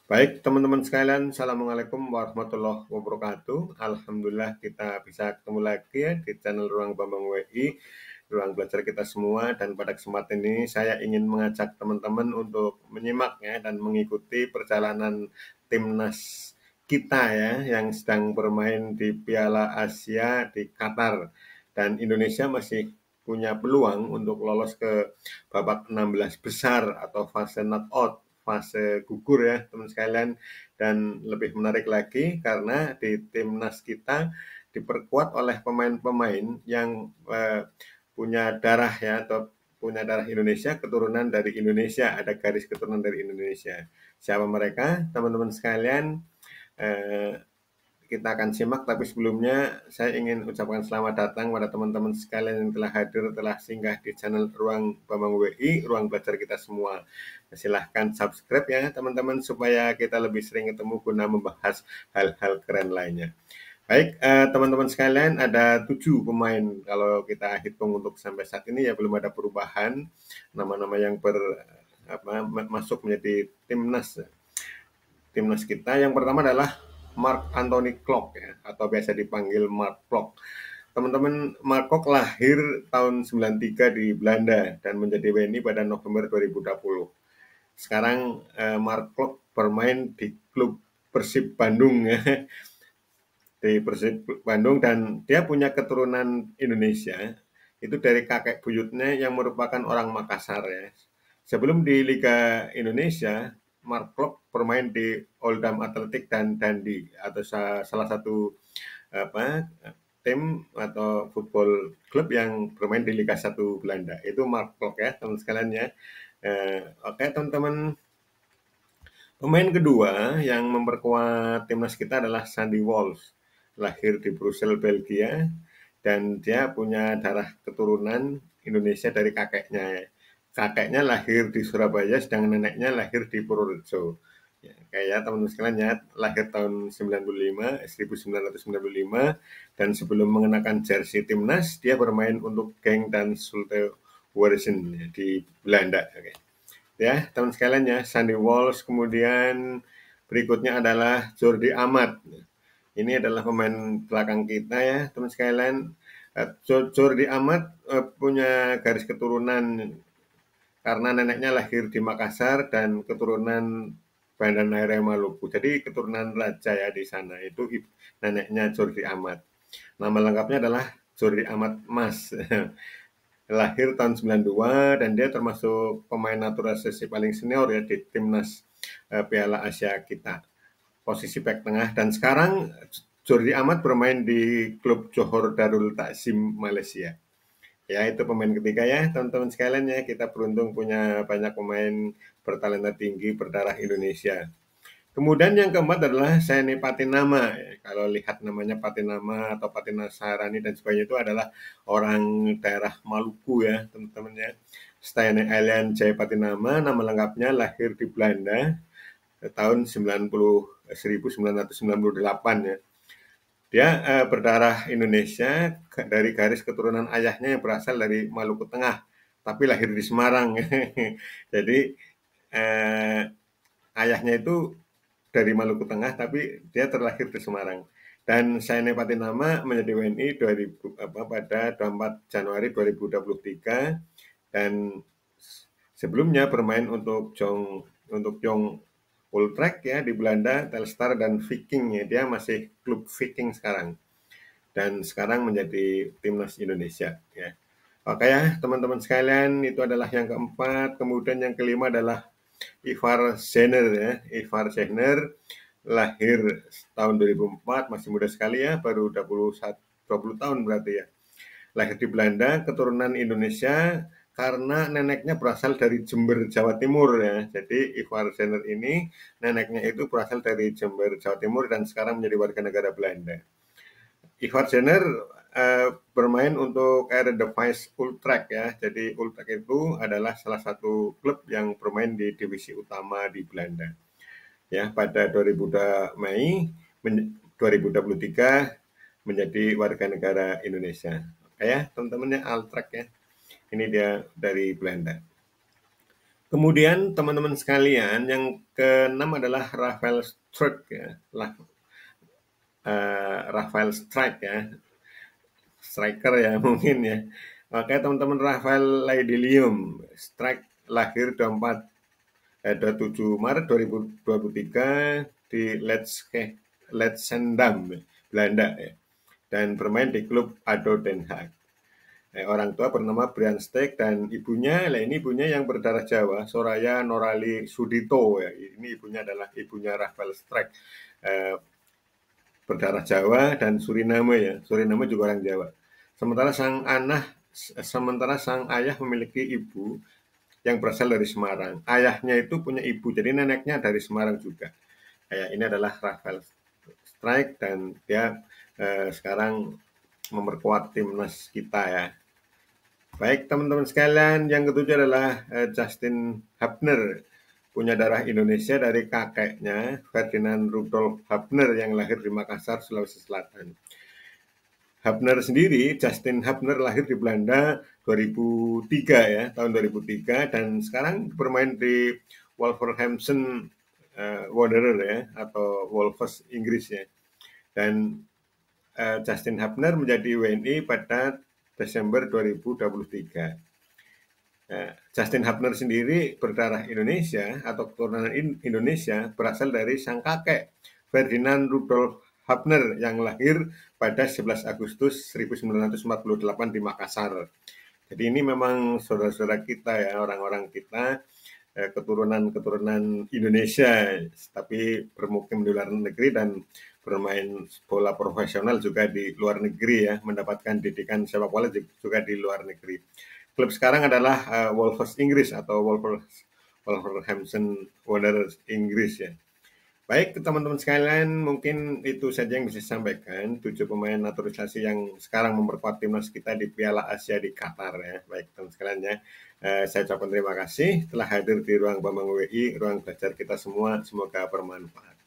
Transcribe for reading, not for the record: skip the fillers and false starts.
Baik, teman-teman sekalian, Assalamualaikum warahmatullahi wabarakatuh. Alhamdulillah kita bisa ketemu lagi ya di channel Ruang Bambang WI, ruang belajar kita semua. Dan pada kesempatan ini saya ingin mengajak teman-teman untuk menyimak ya dan mengikuti perjalanan timnas kita ya yang sedang bermain di Piala Asia di Qatar. Dan Indonesia masih punya peluang untuk lolos ke babak 16 besar atau fase knockout, fase gugur ya teman sekalian. Dan lebih menarik lagi karena di timnas kita diperkuat oleh pemain-pemain yang punya darah ya atau punya darah Indonesia, keturunan dari Indonesia, ada garis keturunan dari Indonesia. Siapa mereka? Teman-teman sekalian, kita akan simak, tapi sebelumnya saya ingin ucapkan selamat datang pada teman-teman sekalian yang telah hadir, telah singgah di channel Ruang Bambang WI, ruang belajar kita semua. Silahkan subscribe ya teman-teman supaya kita lebih sering ketemu guna membahas hal-hal keren lainnya. Baik, teman-teman sekalian, ada 7 pemain kalau kita hitung untuk sampai saat ini ya, belum ada perubahan nama-nama yang masuk menjadi timnas kita. Yang pertama adalah Mark Anthony Klok ya, atau biasa dipanggil Mark Klok. Teman-teman, Mark Klok lahir tahun 93 di Belanda dan menjadi WNI pada November 2020. Sekarang Mark Klok bermain di klub Persib Bandung ya, di Persib Bandung, dan dia punya keturunan Indonesia. Itu dari kakek buyutnya yang merupakan orang Makassar ya. Sebelum di Liga Indonesia, Mark Klok bermain di Oldham Athletic dan Dundee, atau salah satu tim atau football klub yang bermain di Liga 1 Belanda. Itu Mark Klok ya teman sekalian ya. Oke teman-teman, pemain kedua yang memperkuat timnas kita adalah Sandy Walsh. Lahir di Brussels, Belgia, dan dia punya darah keturunan Indonesia dari kakeknya. Kakeknya lahir di Surabaya, sedangkan neneknya lahir di Purworejo. Ya, kayak teman-teman sekalian ya, lahir tahun 1995, dan sebelum mengenakan jersey timnas, dia bermain untuk Genk dan Zulte Waregem ya, di Belanda. Oke. Ya, teman sekalian ya, Sandy Walsh, kemudian berikutnya adalah Jordi Amat. Ini adalah pemain belakang kita ya, teman sekalian. Jordi Amat punya garis keturunan karena neneknya lahir di Makassar dan keturunan Banda Neira Maluku. Jadi keturunan raja ya di sana. Itu neneknya Jordi Amat. Nama lengkapnya adalah Jordi Amat Mas. Lahir tahun 92 dan dia termasuk pemain naturalisasi paling senior ya di timnas Piala Asia kita. Posisi back tengah, dan sekarang Jordi Amat bermain di klub Johor Darul Takzim Malaysia. Ya, itu pemain ketiga ya, teman-teman sekalian ya. Kita beruntung punya banyak pemain bertalenta tinggi berdarah Indonesia. Kemudian yang keempat adalah Saini Patinama. Kalau lihat namanya Patinama atau Patinasarani dan sebagainya, itu adalah orang daerah Maluku ya, teman-teman ya. Saini Ailian Jaya Patinama, nama lengkapnya, lahir di Belanda tahun 1998 ya. Dia berdarah Indonesia dari garis keturunan ayahnya yang berasal dari Maluku Tengah, tapi lahir di Semarang. Jadi ayahnya itu dari Maluku Tengah, tapi dia terlahir di Semarang. Dan Saini Patinama menjadi WNI pada 24 Januari 2023, dan sebelumnya bermain untuk Jong Utrecht ya di Belanda, Telstar dan Viking ya. Dia masih klub Viking sekarang. Dan sekarang menjadi timnas Indonesia ya. Oke ya, teman-teman sekalian, itu adalah yang keempat. Kemudian yang kelima adalah Ivar Zener ya. Ivar Zener lahir tahun 2004, masih muda sekali ya, baru 20 tahun berarti ya. Lahir di Belanda, keturunan Indonesia karena neneknya berasal dari Jember, Jawa Timur ya. Jadi Ivar Zener ini neneknya itu berasal dari Jember, Jawa Timur, dan sekarang menjadi warga negara Belanda. Ivar Zener bermain untuk Eredivisie Utrecht ya. Jadi Utrecht itu adalah salah satu klub yang bermain di divisi utama di Belanda. Ya, pada 2002 Mei 2023 menjadi warga negara Indonesia. Oke ya, teman-temannya Utrecht ya. Ini dia dari Belanda. Kemudian teman-teman sekalian, yang keenam adalah Rafael Struijk ya, Rafael Strike ya, striker ya mungkin ya. Oke teman-teman, Rafael Leidilium Strike lahir 27 Maret 2023 di Leidschendam, Belanda ya, dan bermain di klub ADO Den Haag. Orang tua bernama Brian Steek dan ibunya, ini ibunya yang berdarah Jawa, Soraya Norali Sudito ya. Ini ibunya adalah ibunya Rafael Strijk, berdarah Jawa dan Suriname ya. Suriname juga orang Jawa. Sementara sang ayah memiliki ibu yang berasal dari Semarang. Ayahnya itu punya ibu, jadi neneknya dari Semarang juga. Ini adalah Rafael Strijk dan dia sekarang memperkuat timnas kita ya. Baik teman-teman sekalian, yang ketujuh adalah Justin Hubner, punya darah Indonesia dari kakeknya Ferdinand Rudolf Hubner yang lahir di Makassar, Sulawesi Selatan. Justin Hubner lahir di Belanda 2003 ya, tahun 2003, dan sekarang bermain di Wolverhampton Wanderers ya, atau Wolves Inggris ya. Dan Justin Hubner menjadi WNI pada Desember 2023. Justin Hubner sendiri berdarah Indonesia atau keturunan Indonesia, berasal dari sang kakek Ferdinand Rudolf Hubner yang lahir pada 11 Agustus 1948 di Makassar. Jadi ini memang saudara-saudara kita ya, orang-orang kita keturunan Indonesia, tapi bermukim di luar negeri dan bermain bola profesional juga di luar negeri ya, mendapatkan didikan sepak bola juga di luar negeri. Klub sekarang adalah Wolves Inggris atau Wolverhampton Wanderers Inggris ya. Baik teman-teman sekalian, mungkin itu saja yang bisa saya sampaikan. 7 pemain naturalisasi yang sekarang memperkuat timnas kita di Piala Asia di Qatar ya. Baik teman sekalian ya, saya ucapkan terima kasih telah hadir di ruang Bambang WI, ruang belajar kita semua. Semoga bermanfaat.